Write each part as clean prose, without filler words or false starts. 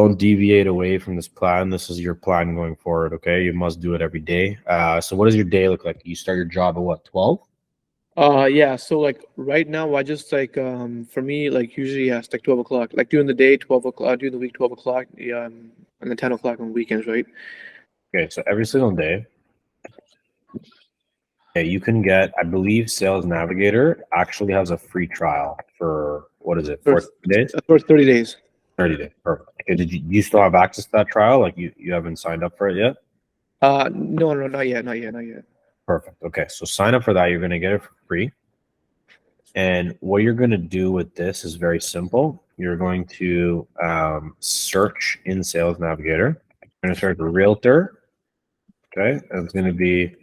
don't deviate away from this plan. This is your plan going forward, okay? You must do it every day. So what does your day look like? You start your job at what, 12? Yeah, so like right now I just like for me like usually yeah, it's like 12 o'clock. Like during the day, 12 o'clock, during the week, 12 o'clock, yeah, and then 10 o'clock on weekends, right? Okay, so every single day, okay, you can get, I believe Sales Navigator actually has a free trial for, what is it, 14 days? For 30 days. 30 days, perfect. Okay, did you still have access to that trial? Like you haven't signed up for it yet? No, not yet, not yet, not yet. Perfect. Okay, so sign up for that. You're going to get it for free. And what you're going to do with this is very simple. You're going to search in Sales Navigator. You're going to search realtor. Okay, and it's going to be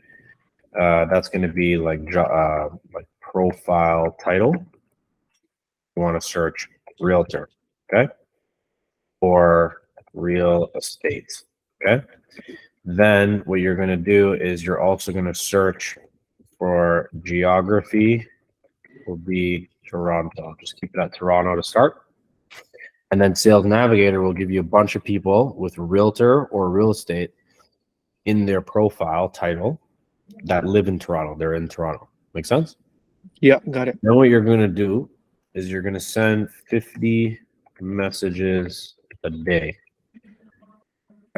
that's going to be like profile title. You want to search realtor. Okay, or real estate. Okay. Then what you're going to do is you're also going to search for geography. Will be Toronto. Just keep it at Toronto to start. And then Sales Navigator will give you a bunch of people with realtor or real estate in their profile title that live in Toronto. They're in Toronto. Make sense? Yeah, got it. Then what you're going to do is you're going to send 50 messages a day.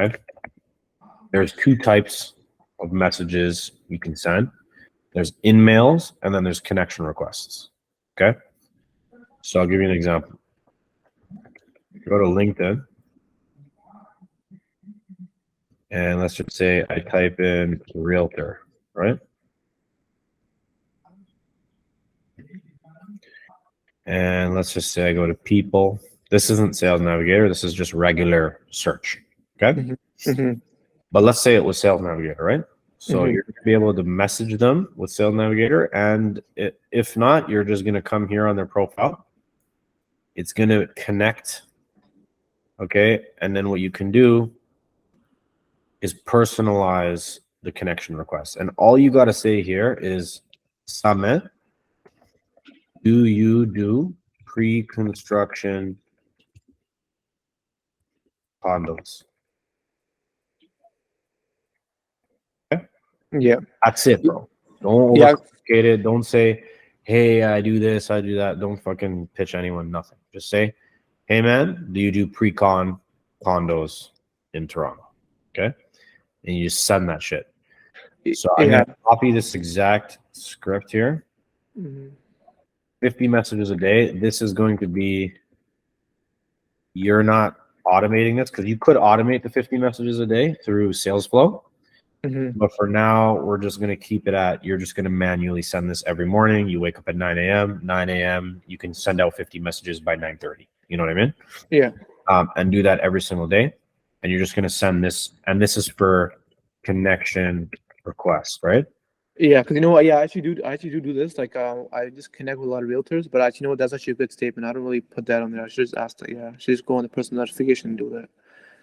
Okay. There's two types of messages you can send. There's in-mails and then there's connection requests. Okay. So I'll give you an example. Go to LinkedIn. And let's just say I type in realtor, right? And let's just say I go to people. This isn't Sales Navigator. This is just regular search. Okay. Mm-hmm. Mm-hmm. But let's say it was Sales Navigator, right? So you're going to be able to message them with Sales Navigator. And if not, you're just going to come here on their profile. It's going to connect. Okay. And then what you can do is personalize the connection request. And all you got to say here is, Same, do you do pre-construction condos? Okay. Yeah. That's it, bro. Don't overcomplicate it. Don't say, hey, I do this, I do that. Don't fucking pitch anyone nothing. Just say, hey, man, do you do pre-con condos in Toronto? Okay. And you just send that shit. So I'm going to copy this exact script here. 50 messages a day. This is going to be, you're not automating this because you could automate the 50 messages a day through Salesflow. But for now, we're just going to keep it at, you're just going to manually send this every morning. You wake up at 9 a.m. 9 a.m. You can send out 50 messages by 9:30. You know what I mean? Yeah. And do that every single day. And you're just going to send this. And this is for connection requests, right? Yeah, because you know what? Yeah, I actually do this. Like, I just connect with a lot of realtors, but actually, you know what? That's actually a good statement. I don't really put that on there. I should just ask that. Yeah, I should just go on the personal notification and do that.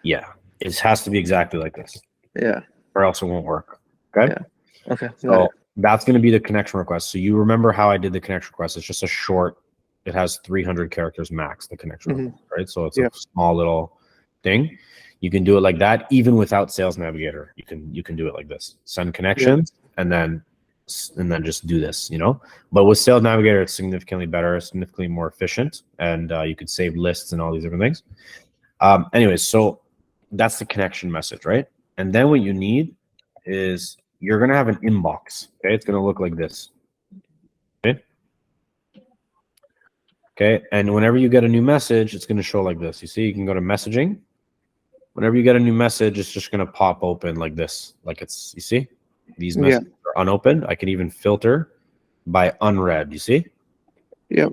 Yeah, it has to be exactly like this. Yeah. Or else it won't work. Okay. Yeah. Okay. So that's going to be the connection request. So you remember how I did the connection request? It's just a short. It has 300 characters max. The connection request, right? So it's a small little thing. You can do it like that, even without Sales Navigator. You can do it like this. Send connections and then just do this. You know. But with Sales Navigator, it's significantly better, significantly more efficient, and you could save lists and all these different things. Anyways, so that's the connection message, right? And then what you need is you're going to have an inbox. Okay. It's going to look like this. Okay. Okay. And whenever you get a new message, it's going to show like this. You see, you can go to messaging. Whenever you get a new message, it's just going to pop open like this. Like it's, you see, these messages are unopened. I can even filter by unread. You see? Yeah.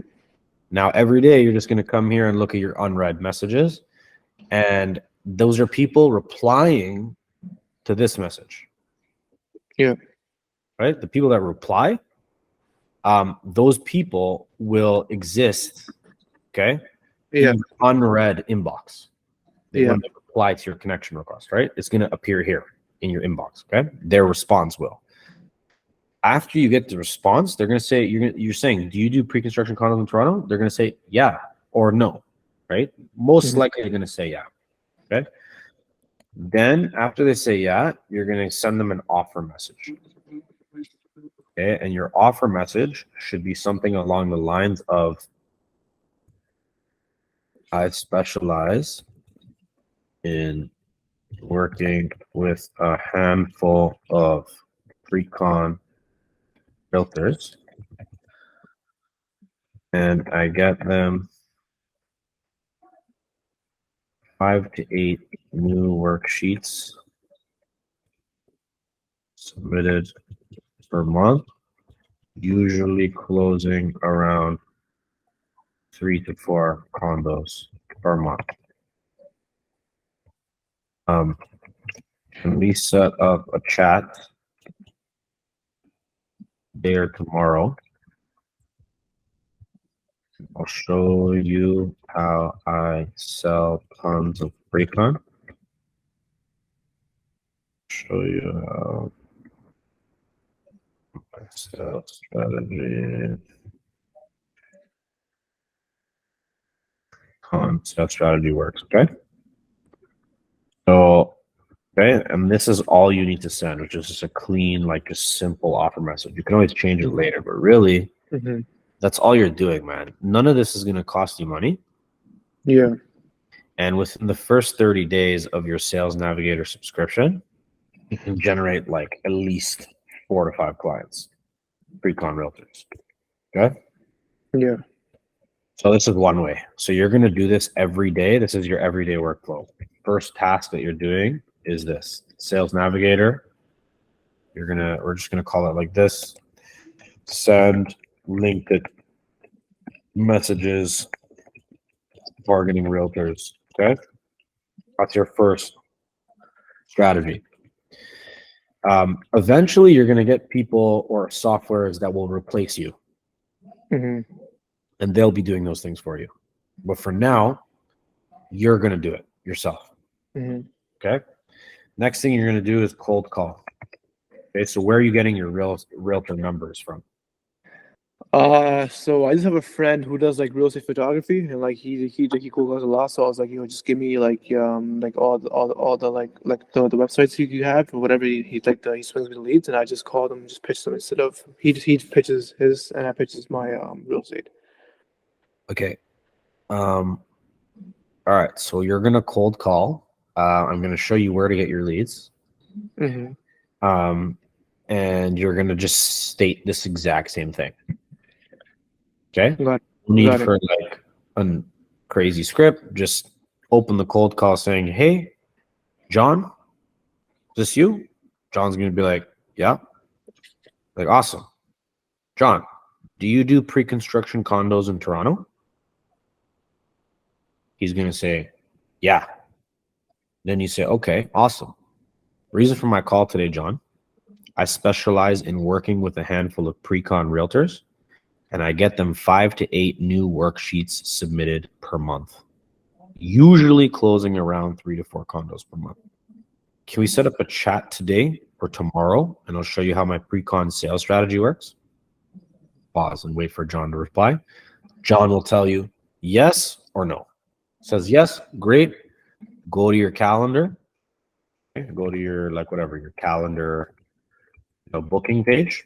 Now, every day, you're just going to come here and look at your unread messages. And those are people replying to this message. Yeah. Right? The people that reply, those people will exist, okay? Yeah. In unread inbox. Yeah. When they reply to your connection request, right? It's going to appear here in your inbox, okay? Their response will. After you get the response, they're going to say, you're saying, do you do pre-construction condos in Toronto? They're going to say, yeah or no, right? Most likely they're going to say, yeah. Okay. Then after they say yeah, you're going to send them an offer message. Okay. And your offer message should be something along the lines of, I specialize in working with a handful of pre-con filters, and I get them 5 to 8 new worksheets submitted per month, usually closing around 3 to 4 condos per month. Can we set up a chat there tomorrow? I'll show you how I sell tons of pre-con. Show you how I sell strategy. That strategy works. Okay. So, okay, and this is all you need to send, which is just a clean, like a simple offer message. You can always change it later, but really, that's all you're doing, man. None of this is going to cost you money. Yeah. And within the first 30 days of your Sales Navigator subscription, you can generate like at least 4 to 5 clients, pre-con realtors. Okay. Yeah. So this is one way. So you're going to do this every day. This is your everyday workflow. First task that you're doing is this Sales Navigator. We're just going to call it like this. Send linked messages, targeting realtors. Okay. That's your first strategy. Eventually you're going to get people or softwares that will replace you. And they'll be doing those things for you. But for now, you're going to do it yourself. Okay. Next thing you're going to do is cold call. Okay. So where are you getting your realtor numbers from? So I just have a friend who does like real estate photography, and like he cold calls a lot. So I was like, just give me like all the the websites you have or whatever. He swings me the leads, and I just call them, just pitch them instead of he pitches his and I pitches my real estate. Okay. All right. So you're gonna cold call. I'm gonna show you where to get your leads. And you're gonna just state this exact same thing. Okay. Need for like a crazy script. Just open the cold call saying, "Hey, John, is this you?" John's gonna be like, "Yeah." Like, awesome. John, do you do pre-construction condos in Toronto? He's gonna say, "Yeah." Then you say, "Okay, awesome. Reason for my call today, John. I specialize in working with a handful of pre-con realtors, and I get them 5 to 8 new worksheets submitted per month, usually closing around 3 to 4 condos per month. Can we set up a chat today or tomorrow, and I'll show you how my pre-con sales strategy works?" Pause and wait for John to reply. John will tell you yes or no. Says yes, great. Go to your calendar. Okay, go to your your calendar booking page.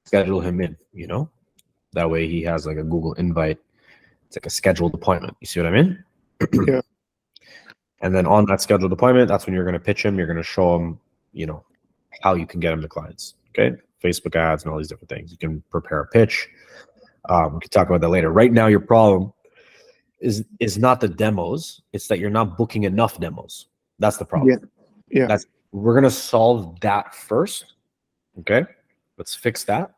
Schedule him in, that way he has like a Google invite. It's like a scheduled appointment. You see what I mean? Yeah. And then on that scheduled appointment, that's when you're going to pitch him. You're going to show him, how you can get him the clients. Okay. Facebook ads and all these different things. You can prepare a pitch. We can talk about that later. Right now, your problem is not the demos. It's that you're not booking enough demos. That's the problem. Yeah. We're going to solve that first. Okay. Let's fix that.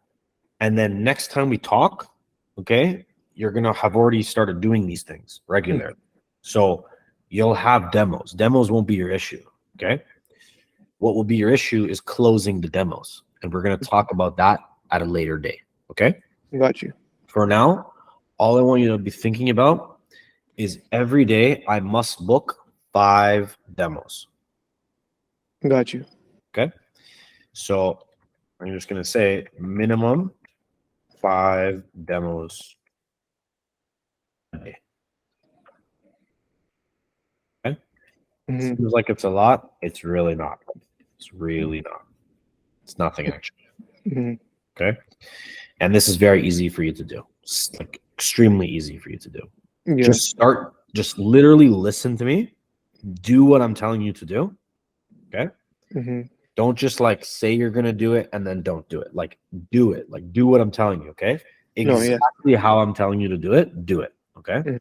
And then next time we talk, okay, you're going to have already started doing these things regularly. So you'll have demos. Demos won't be your issue. Okay. What will be your issue is closing the demos. And we're going to talk about that at a later date. Okay. Got you. For now, all I want you to be thinking about is every day I must book 5 demos. Got you. Okay. So I'm just going to say minimum 5 demos a day. Mm-hmm. Seems like it's a lot. It's really not. It's really not. It's nothing actually. Mm-hmm. Okay. And this is very easy for you to do. It's like extremely easy for you to do. Yeah. Just literally listen to me. Do what I'm telling you to do. Okay. Mm-hmm. Don't just like say you're gonna do it and then don't do it. Like do it. Like do what I'm telling you. Okay. Exactly how I'm telling you to do it. Do it. Okay. Mm-hmm.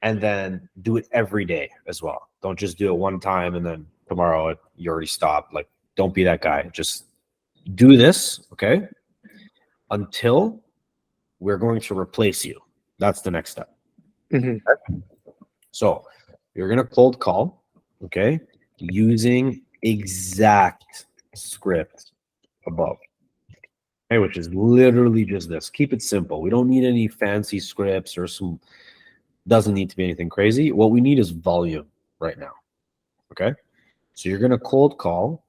And then do it every day as well. Don't just do it one time and then tomorrow you already stopped. Like don't be that guy. Just do this. Okay. Until we're going to replace you. That's the next step. Mm-hmm. So you're going to cold call, okay, using exact script above, okay, which is literally just this. Keep it simple. We don't need any fancy scripts or doesn't need to be anything crazy. What we need is volume right now, okay? So you're going to cold call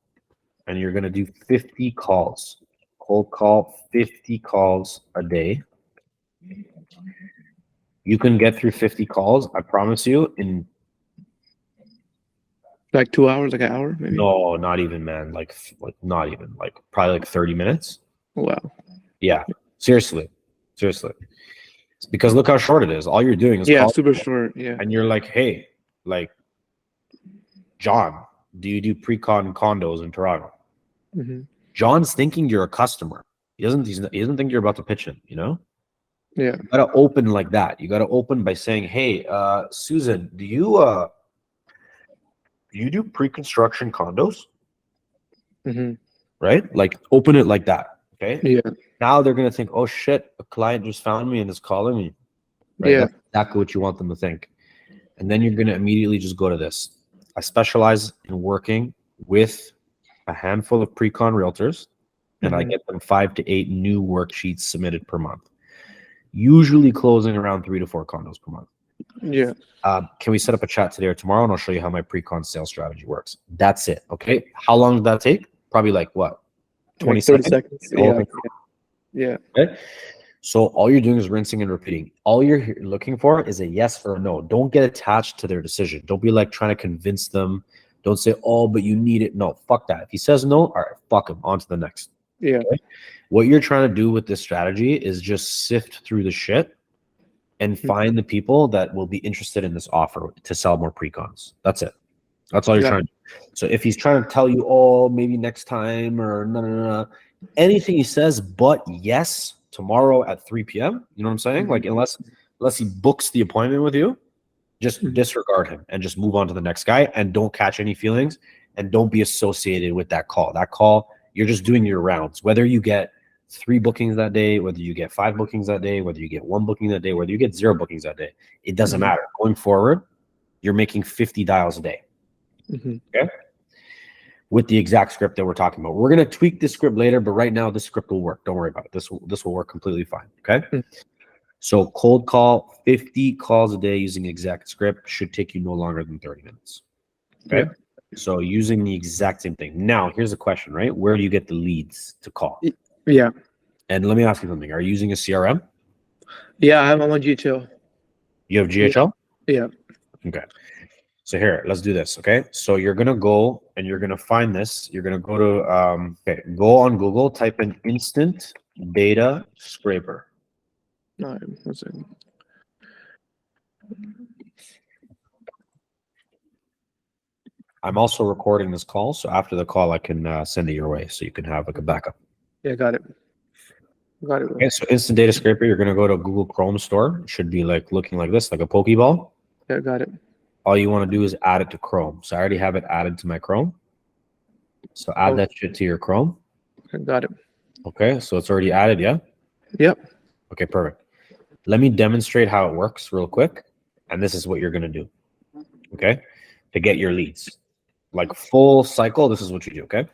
and you're going to do 50 calls. Cold call 50 calls a day. You can get through 50 calls, I promise you, in like 2 hours, like an hour, maybe. no, not even, man. Like not even. Like probably like 30 minutes. Wow. Yeah. Seriously. Because look how short it is. All you're doing is super short. Yeah. and you're like, hey, like, John, do you do pre-con condos in Toronto? Mm-hmm. John's thinking you're a customer. He doesn't think you're about to pitch him, you know? Yeah. You gotta open like that. You gotta open by saying, hey, Susan, do you do pre-construction condos? Mm-hmm. Right? Like open it like that. Okay. Yeah. Now they're gonna think, oh shit, a client just found me and is calling me. Right? Yeah. That's exactly what you want them to think. And then you're gonna immediately just go to this. I specialize in working with a handful of pre-con realtors, and I get them 5 to 8 new worksheets submitted per month. Usually closing around 3 to 4 condos per month. Yeah. Can we set up a chat today or tomorrow, and I'll show you how my pre-con sales strategy works. That's it. Okay. How long did that take? Probably like what? 20 like 30 seconds. Yeah. Okay. So all you're doing is rinsing and repeating. All you're looking for is a yes or a no. Don't get attached to their decision. Don't be like trying to convince them. Don't say, oh, but you need it. No, fuck that. If he says no, all right, fuck him. On to the next. Yeah. Okay? What you're trying to do with this strategy is just sift through the shit and find the people that will be interested in this offer to sell more pre-cons. That's it. That's all you're trying to do. So if he's trying to tell you, oh, maybe next time or no, anything he says but yes tomorrow at 3 p.m., you know what I'm saying? Like unless he books the appointment with you, just disregard him and just move on to the next guy, and don't catch any feelings and don't be associated with that call. That call, you're just doing your rounds. Whether you get 3 bookings that day, whether you get 5 bookings that day, whether you get 1 booking that day, whether you get 0 bookings that day, it doesn't matter. Going forward, you're making 50 dials a day. Okay. With the exact script that we're talking about. We're going to tweak this script later, but right now this script will work. Don't worry about it. This will work completely fine. Okay. So cold call 50 calls a day using exact script should take you no longer than 30 minutes. Okay. So using the exact same thing. Now, here's a question, right? Where do you get the leads to call? Yeah. And let me ask you something. Are you using a CRM? Yeah, I'm on GHL. You have GHL? Yeah. Okay. So here, let's do this. Okay. So you're going to go and you're going to find this. You're going to go to, go on Google, type in instant beta scraper. All right. One second. I'm also recording this call. So after the call, I can send it your way so you can have like a backup. Yeah, got it. Got it. Okay. So instant data scraper, you're going to go to Google Chrome store. It should be like looking like this, like a Pokeball. Yeah, got it. All you want to do is add it to Chrome. So I already have it added to my Chrome. So add that shit to your Chrome. Got it. Okay. So it's already added. Yeah. Yep. Okay, perfect. Let me demonstrate how it works real quick. And this is what you're going to do. Okay. To get your leads. Like full cycle, this is what you do. Okay.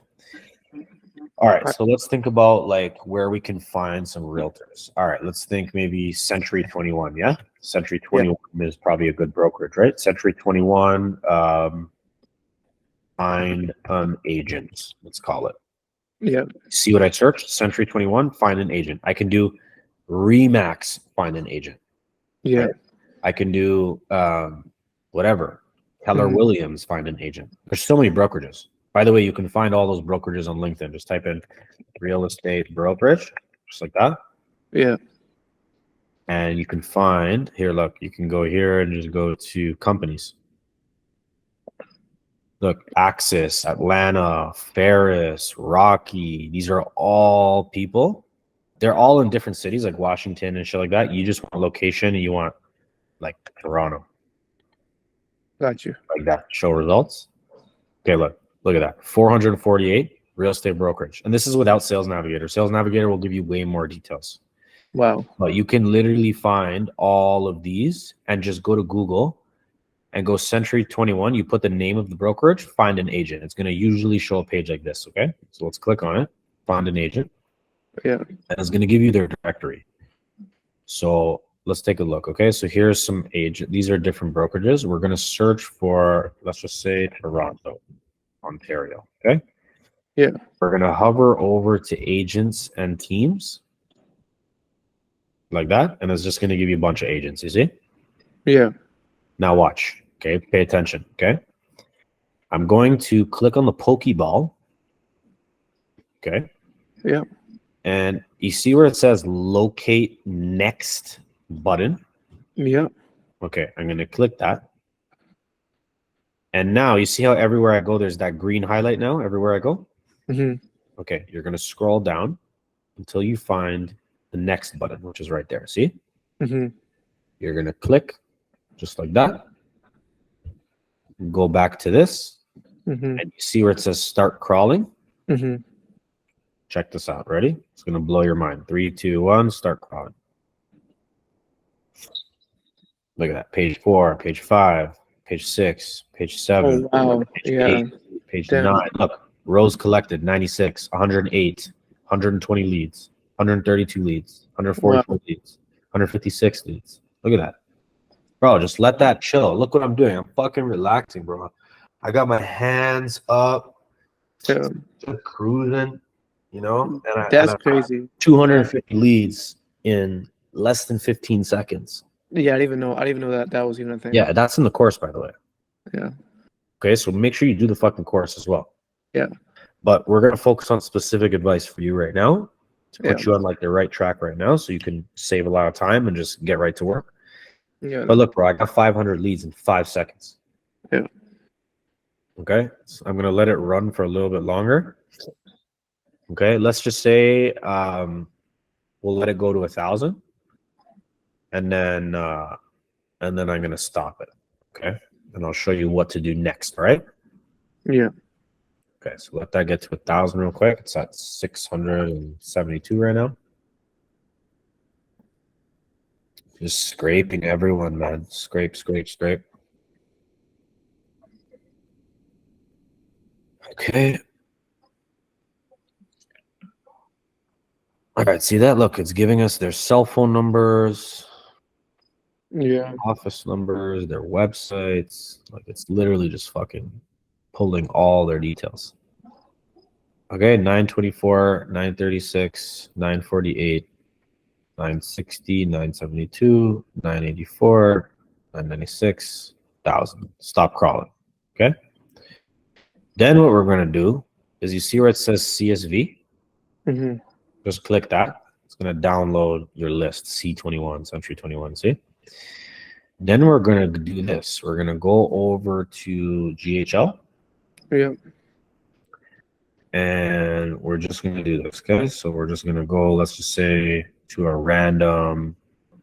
All right. So let's think about like where we can find some realtors. All right. Let's think maybe Century 21. Yeah. Century 21 is probably a good brokerage, right? Century 21, find an agent, let's call it. Yeah. See what I searched? Century 21, find an agent. I can do Remax, find an agent. Yeah. Right? I can do whatever. Keller Williams, find an agent. There's so many brokerages. By the way, you can find all those brokerages on LinkedIn. Just type in real estate brokerage, just like that. Yeah. And you can find here, look, you can go here and just go to companies. Look, Axis, Atlanta, Ferris, Rocky. These are all people. They're all in different cities like Washington and shit like that. You just want a location and you want like Toronto. Got you. Like that. Show results. Okay, look at that. 448 real estate brokerage. And this is without Sales Navigator. Sales Navigator will give you way more details. Wow. But you can literally find all of these and just go to Google and go Century 21. You put the name of the brokerage, find an agent. It's going to usually show a page like this. Okay. So let's click on it. Find an agent. Yeah. And it's going to give you their directory. So let's take a look. Okay. So here's some agent. These are different brokerages. We're going to search for, let's just say Toronto, Ontario. Okay. Yeah. We're going to hover over to agents and teams like that. And it's just going to give you a bunch of agents. You see? Yeah. Now watch. Okay. Pay attention. Okay. I'm going to click on the Pokeball. Okay. Yeah. And you see where it says locate next button? Yeah. Okay, I'm going to click that. And now you see how everywhere I go, there's that green highlight now, everywhere I go? Okay, you're going to scroll down until you find the next button, which is right there. See? You're going to click just like that. Go back to this. And you see where it says start crawling? Check this out. Ready? It's going to blow your mind. 3, 2, 1, start crawling. Look at that. Page 4, page 5, page 6, page 7. Oh, wow. Page 8, page 9. Look, rows collected 96, 108, 120 leads, 132 leads, 144 leads, 156 leads. Look at that. Bro, just let that chill. Look what I'm doing. I'm fucking relaxing, bro. I got my hands up, just cruising. You know, and that's crazy. 250 leads in less than 15 seconds. Yeah, I didn't even know that was even a thing. Yeah, that's in the course, by the way. Yeah. Okay, so make sure you do the fucking course as well. Yeah. But we're gonna focus on specific advice for you right now to put you on like the right track right now, so you can save a lot of time and just get right to work. Yeah. But look, bro, I got 500 leads in 5 seconds. Yeah. Okay, so I'm gonna let it run for a little bit longer. Okay, let's just say we'll let it go to 1,000, and then I'm gonna stop it. Okay, and I'll show you what to do next. All right? Yeah. Okay, so let that get to 1,000 real quick. It's at 672 right now. Just scraping everyone, man. Scrape, scrape, scrape. Okay. All right, see that? Look, it's giving us their cell phone numbers, office numbers, their websites. Like, it's literally just fucking pulling all their details. Okay, 924, 936, 948, 960, 972, 984, 996, 1,000. Stop crawling. Okay. Then what we're going to do is, you see where it says CSV? Just click that. It's going to download your list, C21, Century 21, see? Then we're going to do this. We're going to go over to GHL. Yeah. And we're just going to do this, okay? So we're just going to go, let's just say, to a random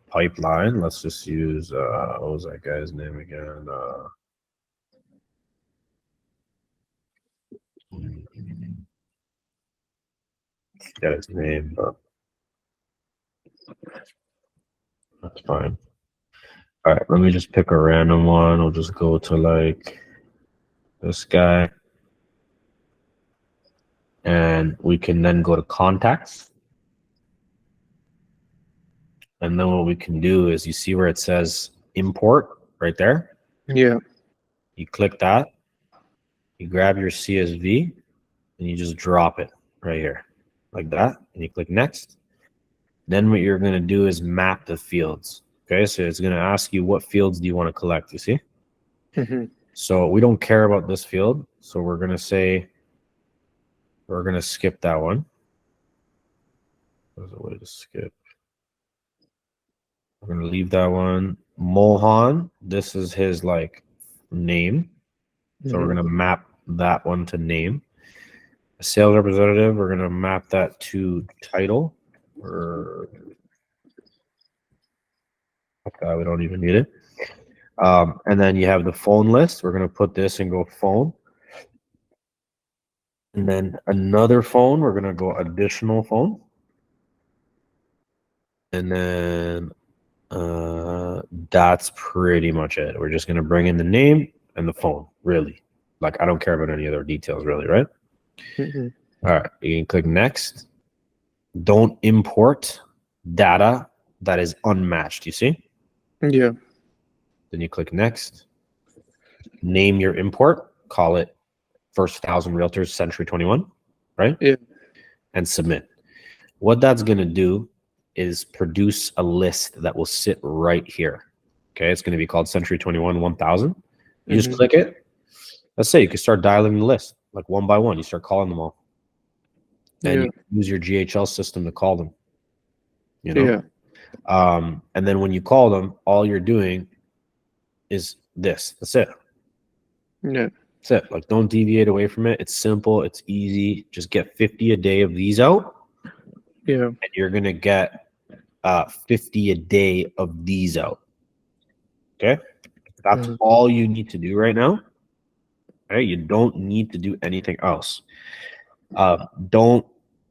pipeline. Let's just use, what was that guy's name again? Get his name, but that's fine. All right, let me just pick a random one. I'll just go to like this guy. And we can then go to contacts. And then what we can do is, you see where it says import right there? Yeah. You click that. You grab your CSV and you just drop it right here like that. And you click next. Then what you're going to do is map the fields. Okay, so it's going to ask you what fields do you want to collect, you see? So we don't care about this field. So we're going to say, we're going to skip that one. There's a way to skip. We're going to leave that one. Mohan, this is his like name. So we're going to map that one to name. A sales representative, we're going to map that to title. Or we don't even need it. And then you have the phone list. We're going to put this and go phone. And then another phone, we're going to go additional phone. And then that's pretty much it. We're just going to bring in the name and the phone, really. Like, I don't care about any other details, really, right? All right, you can click next. Don't import data that is unmatched, you see? Yeah. Then you click next. Name your import. Call it First 1,000 Realtors Century 21, right? Yeah. And submit. What that's going to do is produce a list that will sit right here. Okay, it's going to be called Century 21 1000. You just click it. Let's say you can start dialing the list, like one by one. You start calling them all. And you use your GHL system to call them. You know? And then when you call them, all you're doing is this. That's it. Yeah. That's it. Like, don't deviate away from it. It's simple. It's easy. Just get 50 a day of these out. Yeah. And you're going to get 50 a day of these out. Okay? That's all you need to do right now. Okay? You don't need to do anything else. Don't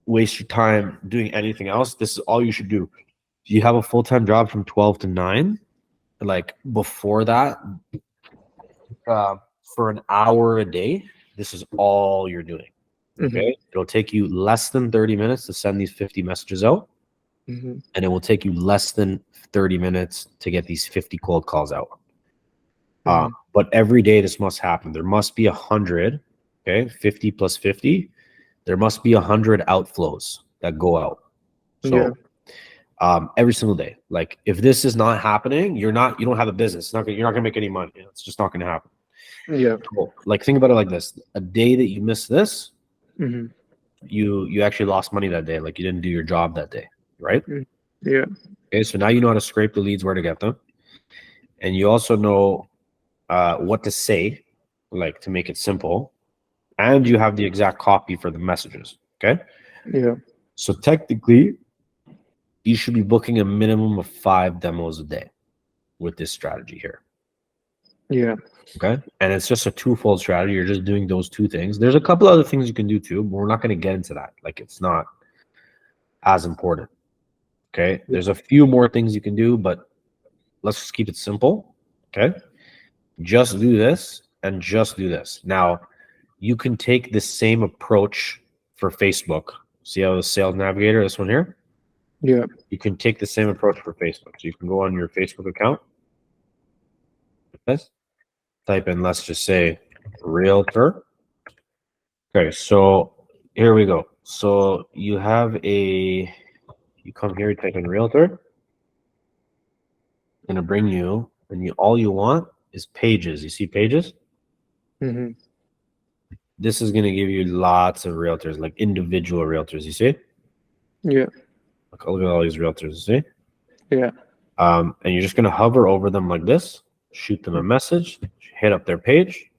waste your time doing anything else. This is all you should do. If you have a full-time job from 12 to 9, like before that, for an hour a day, this is all you're doing. Okay? It'll take you less than 30 minutes to send these 50 messages out. And it will take you less than 30 minutes to get these 50 cold calls out. But every day this must happen. There must be 100, okay? 50 plus 50. There must be 100 outflows that go out. So every single day. Like, if this is not happening, you don't have a business. You're not gonna make any money. It's just not gonna happen. Yeah. Cool. Like, think about it like this. A day that you miss this, you actually lost money that day. Like, you didn't do your job that day. Right? Yeah. Okay, so now you know how to scrape the leads, where to get them. And you also know what to say, like, to make it simple. And you have the exact copy for the messages. Okay? Yeah. So technically, you should be booking a minimum of 5 demos a day with this strategy here. Yeah. Okay? And it's just a twofold strategy. You're just doing those two things. There's a couple other things you can do too, but we're not going to get into that. Like, it's not as important. Okay, there's a few more things you can do, but let's just keep it simple. Okay, just do this and just do this. Now, you can take the same approach for Facebook. See how the sales navigator, this one here? Yeah. You can take the same approach for Facebook. So you can go on your Facebook account. This. Type in, let's just say, realtor. Okay, so here we go. So you have you come here, you type in realtor. Going to bring you, and all you want is pages. You see pages? This is going to give you lots of realtors, like individual realtors. You see? Yeah. Look at all these realtors. You see? Yeah. And you're just going to hover over them like this, shoot them a message, hit up their page.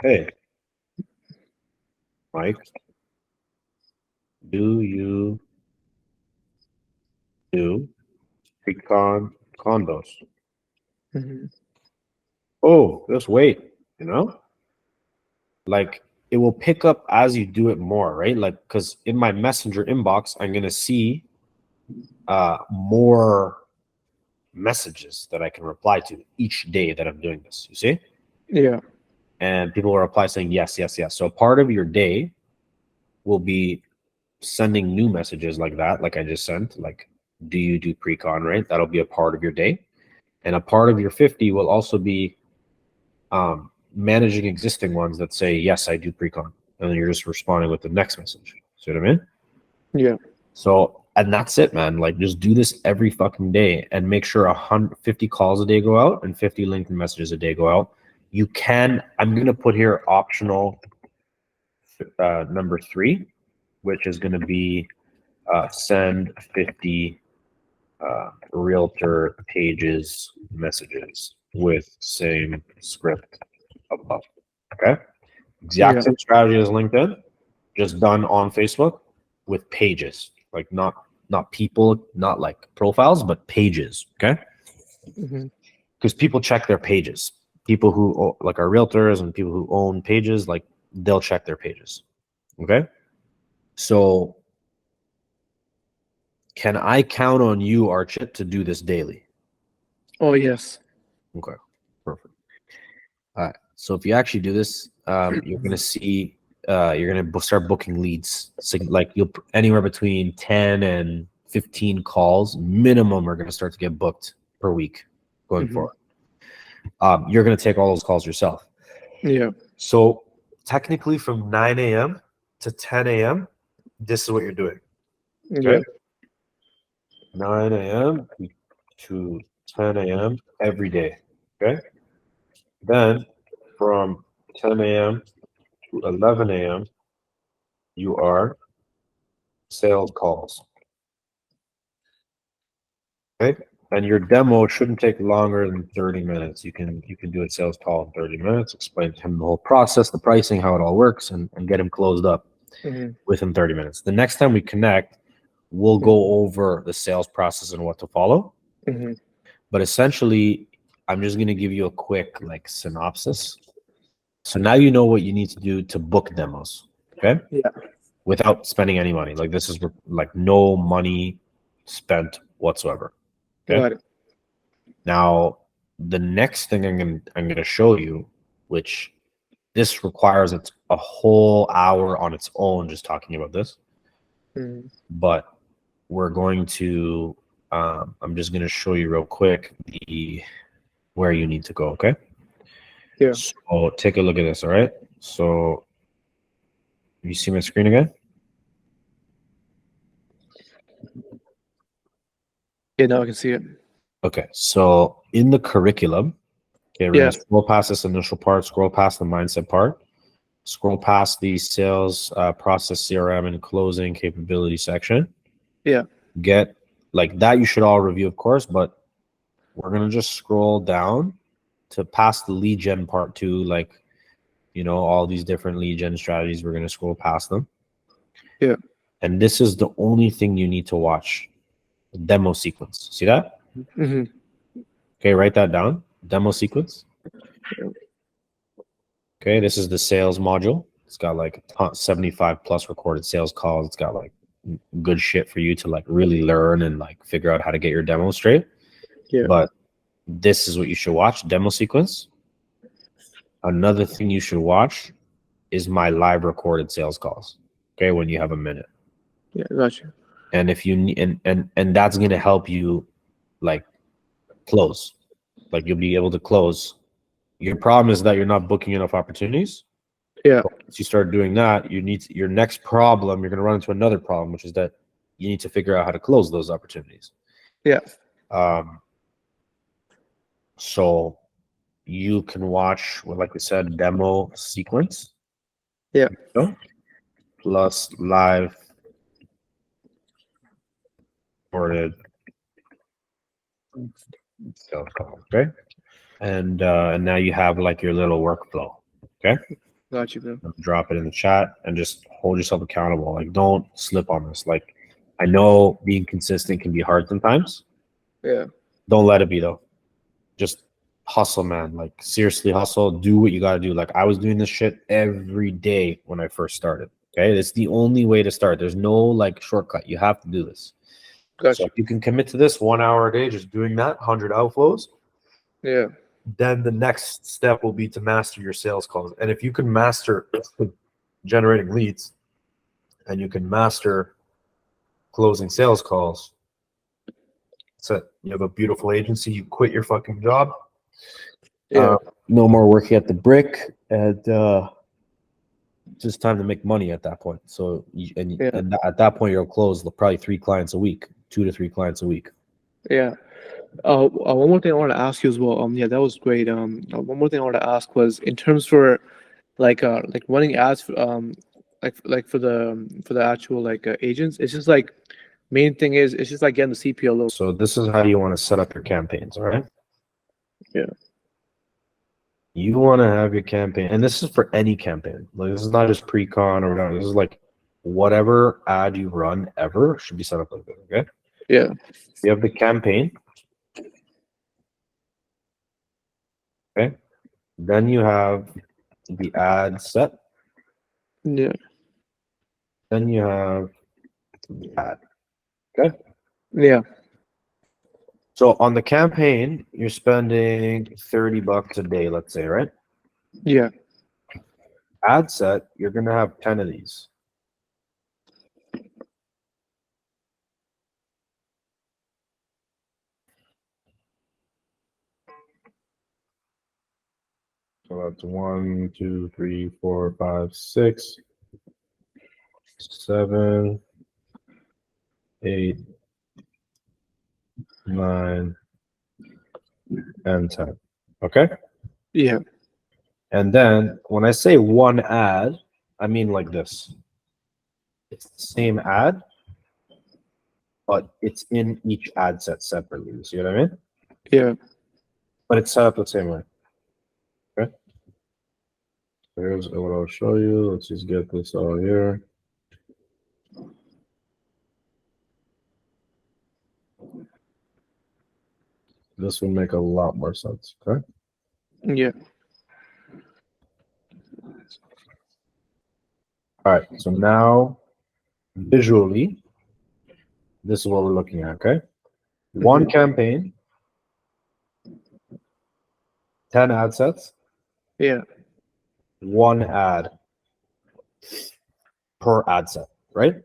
Hey, Mike, do you do pre-con condos? Oh, just wait, you know? Like, it will pick up as you do it more, right? Like, because in my messenger inbox, I'm going to see more messages that I can reply to each day that I'm doing this. You see? Yeah. And people will reply saying yes, yes, yes. So part of your day will be sending new messages like that, like I just sent, like, do you do pre-con, right? That'll be a part of your day. And a part of your 50 will also be managing existing ones that say, yes, I do pre-con. And then you're just responding with the next message. See what I mean? Yeah. So, and that's it, man. Like, just do this every fucking day and make sure 50 calls a day go out and 50 LinkedIn messages a day go out. You can, I'm going to put here optional number 3, which is going to be send 50 realtor pages messages with same script above. Okay. Exact same strategy as LinkedIn, just done on Facebook with pages, like not people, not like profiles, but pages. Okay. Because people check their pages. People who like are realtors and people who own pages, like they'll check their pages. Okay. So can I count on you, Archit, to do this daily? Oh, yes. Okay. Perfect. All right. So if you actually do this, you're going to see, you're going to start booking leads. So like you'll anywhere between 10 and 15 calls minimum are going to start to get booked per week going forward. You're going to take all those calls yourself. Yeah. So technically from 9 a.m. to 10 a.m., this is what you're doing. Okay? Yeah. 9 a.m. to 10 a.m. every day. Okay. Then from 10 a.m. to 11 a.m., you are sales calls. Okay. And your demo shouldn't take longer than 30 minutes. You can do a sales call in 30 minutes, explain to him the whole process, the pricing, how it all works, and get him closed up within 30 minutes. The next time we connect, we'll go over the sales process and what to follow. But essentially, I'm just going to give you a quick like synopsis. So now you know what you need to do to book demos. Okay. Yeah. Without spending any money. Like this is like no money spent whatsoever. Okay. Got it. Now, the next thing I'm going to show you, which this requires a whole hour on its own just talking about this. But we're going to, I'm just going to show you real quick where you need to go. Okay. Yeah. So take a look at this. All right. So you see my screen again? Yeah, now I can see it. Okay. So in the curriculum, okay, we're going to scroll past this initial part, scroll past the mindset part, scroll past the sales process, CRM, and closing capability section. Yeah. Get like that. You should all review, of course, but we're going to just scroll down to past the lead gen part 2, like, you know, all these different lead gen strategies. We're going to scroll past them. Yeah. And this is the only thing you need to watch. The demo sequence. See that? Okay, write that down. Demo sequence. Okay, this is the sales module. It's got like 75 plus recorded sales calls. It's got like good shit for you to like really learn and like figure out how to get your demo straight. Yeah. But this is what you should watch. Demo sequence. Another thing you should watch is my live recorded sales calls. Okay, when you have a minute. Yeah, gotcha. And if you need, and that's going to help you like close. Like you'll be able to close. Your problem is that you're not booking enough opportunities. Yeah. But once you start doing that, you need your next problem. You're going to run into another problem, which is that you need to figure out how to close those opportunities. Yeah. So you can watch, well, like we said, demo sequence. Yeah. Plus live recorded sales call. Okay. And now you have like your little workflow. Okay. Got you, bro. Drop it in the chat and just hold yourself accountable. Like, don't slip on this. Like, I know being consistent can be hard sometimes. Yeah. Don't let it be though. Just hustle, man. Like, seriously hustle. Do what you got to do. Like, I was doing this shit every day when I first started. Okay. It's the only way to start. There's no like shortcut. You have to do this. Gotcha. So if you can commit to this 1 hour a day, just doing that, 100 outflows. Yeah. Then the next step will be to master your sales calls. And if you can master generating leads and you can master closing sales calls, that's it. You have a beautiful agency. You quit your fucking job. Yeah. No more working at the brick, and it's just time to make money at that point. So, and at that point, you'll close probably 3 clients a week, 2 to 3 clients a week. Yeah. One more thing I wanted to ask you as well. Yeah, that was great. One more thing I wanted to ask was in terms for like running ads, like for the actual like agents. It's just like main thing is it's just like getting the CPO low. So this is how you want to set up your campaigns, all right? Yeah. You want to have your campaign, and this is for any campaign. Like this is not just pre-con or whatever. This is like whatever ad you run ever should be set up like this, okay? Yeah. You have the campaign, okay? Then you have the ad set. Yeah. Then you have the ad, okay? Yeah. So on the campaign, you're spending $30 a day, let's say, right? Yeah. Ad set, you're gonna have 10 of these. So that's 1, 2, 3, 4, 5, 6, 7, 8, 9, and 10. Okay? Yeah. And then when I say one ad, I mean like this. It's the same ad, but it's in each ad set separately. You see what I mean? Yeah. But it's set up the same way. Okay? So here's what I'll show you. Let's just get this all here. This will make a lot more sense. Okay? Yeah. All right. So now visually, this is what we're looking at. Okay? One campaign, 10 ad sets, Yeah. one ad per ad set, right?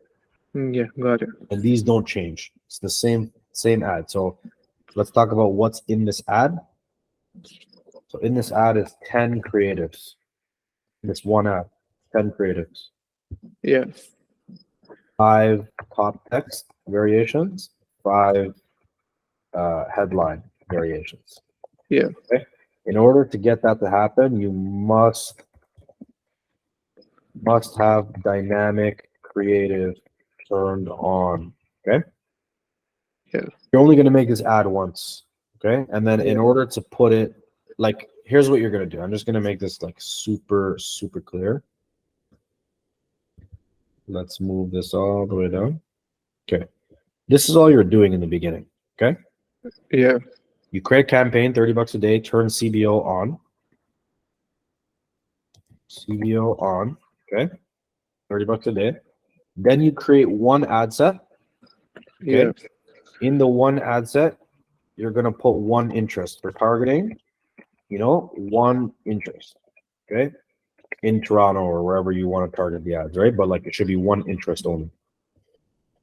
Yeah. Got it. And these don't change. It's the same ad. So let's talk about what's in this ad. So in this ad is 10 creatives. This one ad, 10 creatives. Yeah. 5 top text variations, 5 headline variations. Yeah. Okay? In order to get that to happen, you must have dynamic creative turned on. Okay? Yeah. You're only going to make this ad once. Okay? And then in Yeah. order to put it, like, here's what you're going to do. I'm just going to make this like super clear. Let's move this all the way down. Okay. This is all you're doing in the beginning. Okay. Yeah. You create a campaign, $30 a day, turn CBO on. CBO on. Okay. $30 a day. Then you create one ad set. Okay. Yeah. In the one ad set, you're going to put one interest for targeting, one interest. Okay. In Toronto or wherever you want to target the ads, right? But like it should be one interest only.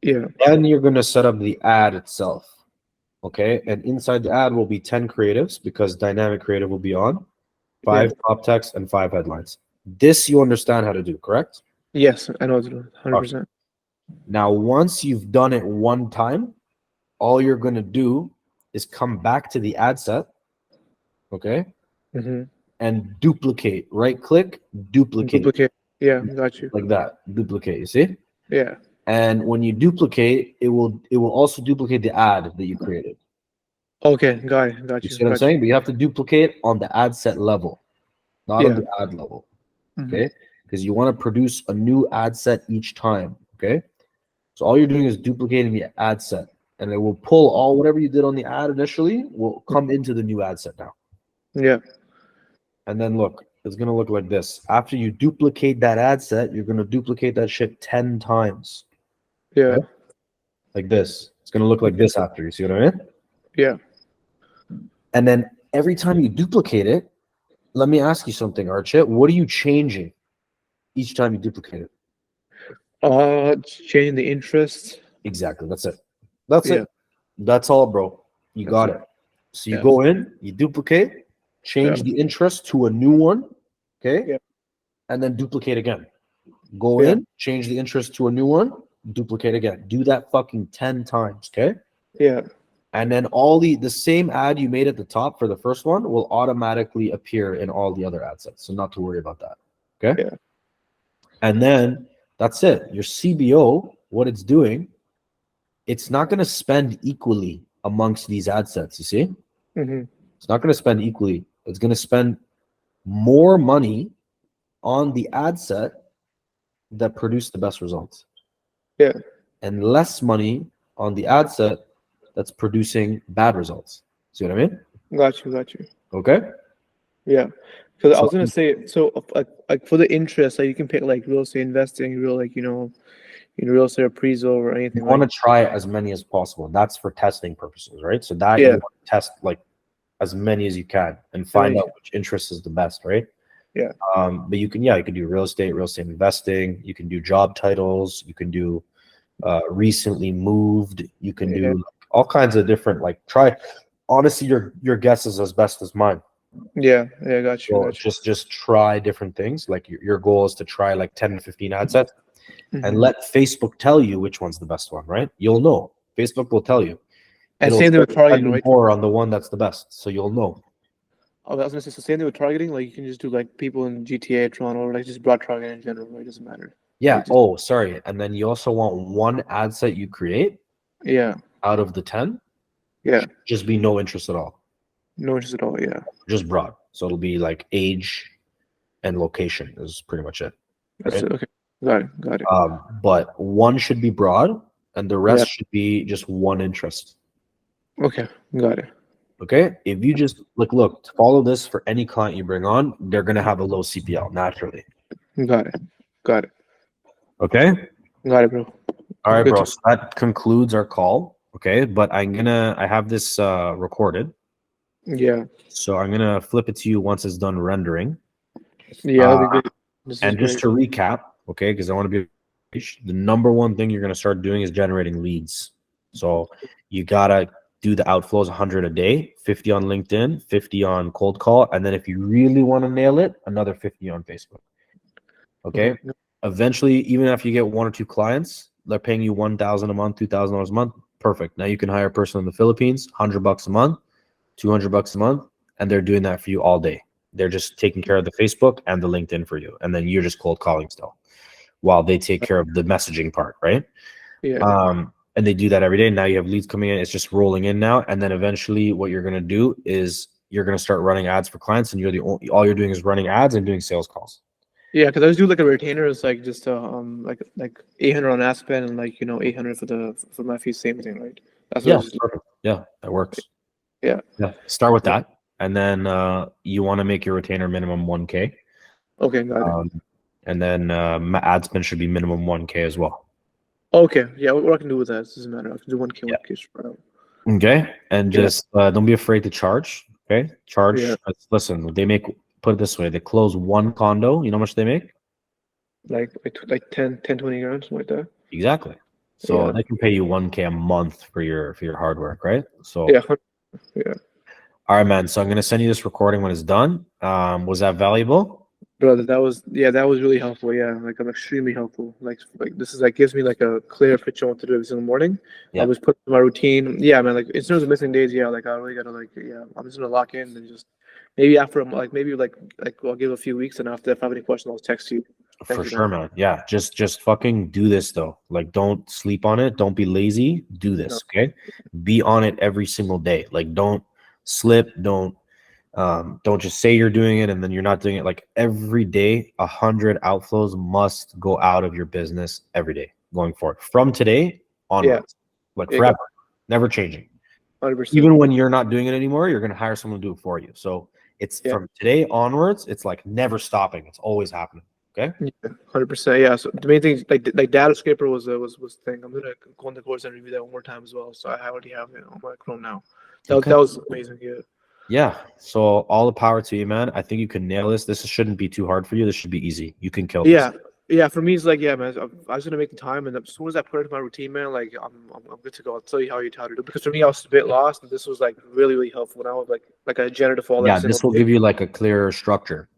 Yeah. Then you're going to set up the ad itself. Okay. And inside the ad will be 10 creatives because dynamic creative will be on, 5 top text, and 5 headlines. This you understand how to do, correct? Yes, I know it's 100%. Now, once you've done it one time, all you're going to do is come back to the ad set. Okay. And duplicate, right click, duplicate. Yeah, got you. Like that, duplicate, you see? Yeah. And when you duplicate, it will also duplicate the ad that you created. Okay, got it. Got You you. see what I'm saying? But you have to duplicate on the ad set level, not on the ad level. Okay? Because you want to produce a new ad set each time. Okay? So all you're doing is duplicating the ad set, and it will pull all whatever you did on the ad initially will come into the new ad set now. Yeah. And then look, it's going to look like this. After you duplicate that ad set, you're going to duplicate that shit 10 times. Yeah. Okay? Like this. It's going to look like this after. You see what I mean? Yeah. And then every time you duplicate it, let me ask you something, Archit. What are you changing each time you duplicate it? Changing the interest. Exactly. That's it. That's it. That's all, bro. You got it. So you go in, you duplicate, change the interest to a new one, okay? Yeah. And then duplicate again. Go in, change the interest to a new one, duplicate again. Do that fucking 10 times, okay? Yeah. And then all the same ad you made at the top for the first one will automatically appear in all the other ad sets. So not to worry about that. Okay. Yeah. And then that's it. Your CBO, what it's doing, it's not going to spend equally amongst these ad sets. You see? It's not going to spend equally. It's going to spend more money on the ad set that produce the best results. Yeah. And less money on the ad set that's producing bad results. See what I mean? Got you. Okay. Yeah. Because I was gonna say, so like for the interest, like you can pick like real estate investing, real like real estate appraisal or anything. You want to try as many as possible. That's for testing purposes, right? So that Yeah. you want to test like as many as you can and find out which interest is the best, right? Yeah. But you can do real estate investing. You can do job titles. You can do recently moved. You can do all kinds of different try. Honestly, your guess is as best as mine. Yeah, got you. Just try different things. Like your goal is to try like 10 to 15 ad sets and let Facebook tell you which one's the best one, right? You'll know. Facebook will tell you. And same thing with targeting, right? More on the one that's the best, so you'll know. Oh, I was gonna say, so same thing with targeting. Like you can just do like people in GTA, Toronto, or like just broad targeting in general. Right? It doesn't matter. Yeah. Oh, sorry. And then you also want one ad set you create. Yeah. Out of the 10. Yeah. Just be no interest at all. No interest at all. Yeah. Just broad. So it'll be like age and location is pretty much it. That's it. Okay. Got it. But one should be broad and the rest should be just one interest. Okay. Got it. Okay. If you just look, follow this for any client you bring on, they're going to have a low CPL naturally. Got it. Okay. Got it, bro. All right, bro. So that concludes our call. Okay. But I have this recorded. Yeah. So I'm going to flip it to you once it's done rendering. Yeah. That'd be good. And just to recap, okay, because I want to be the number one thing you're going to start doing is generating leads. So you got to do the outflows 100 a day, 50 on LinkedIn, 50 on cold call. And then if you really want to nail it, another 50 on Facebook. Okay. Eventually, even after you get 1 or 2 clients, they're paying you $1,000 a month, $2,000 a month. Perfect. Now you can hire a person in the Philippines, $100 a month, $200 a month, and they're doing that for you all day. They're just taking care of the Facebook and the LinkedIn for you. And then you're just cold calling still while they take care of the messaging part, right? Yeah. And they do that every day. Now you have leads coming in. It's just rolling in now. And then eventually what you're going to do is you're going to start running ads for clients, and all you're doing is running ads and doing sales calls. Yeah, because I just do like a retainer. It's like just like 800 on ad spend and like 800 for my fee. Same thing, right? That's what perfect. Yeah, that works. Yeah. Start with that, and then you want to make your retainer minimum 1K. Okay, got it. And then ad spend should be minimum 1K as well. Okay, yeah, what I can do with that doesn't matter. I can do 1K, 1K. Okay, and just don't be afraid to charge. Okay, charge. Yeah. Listen, put it this way: they close one condo. You know how much they make? Like 10, 20 grand, something like that. Exactly. So they can pay you 1K a month for your hard work, right? So yeah. All right, man. So I'm gonna send you this recording when it's done. Was that valuable? Brother, that was really helpful. Yeah, like I'm extremely helpful. Like this is gives me like a clear picture of what to do every single morning. Yeah. I was put in my routine. Yeah, man. Like in terms of missing days, I really gotta I'm just gonna lock in and just maybe after I'll give a few weeks, and after if I have any questions, I'll text you. For sure, man. Yeah, just fucking do this though. Like, don't sleep on it. Don't be lazy. Do this, okay? Be on it every single day. Like, don't slip. Don't just say you're doing it and then you're not doing it. Like every day, 100 outflows must go out of your business every day going forward from today onwards. Forever, never changing. 100%. Even when you're not doing it anymore, you're gonna hire someone to do it for you. So it's from today onwards. It's like never stopping. It's always happening. Okay. 100%. Yeah. So the main thing, like data scraper was thing. I'm gonna go on the course and review that one more time as well. So I already have it on my Chrome now. That was amazing. Yeah. Yeah. So all the power to you, man. I think you can nail this. This shouldn't be too hard for you. This should be easy. You can kill this. Yeah. For me, it's like, man, I was gonna make the time, and as soon as I put it into my routine, man, like I'm good to go. I'll tell you how to do it. Because for me, I was a bit lost, and this was like really, really helpful. And I was like a janitor for all that. Yeah, this will give you like a clearer structure.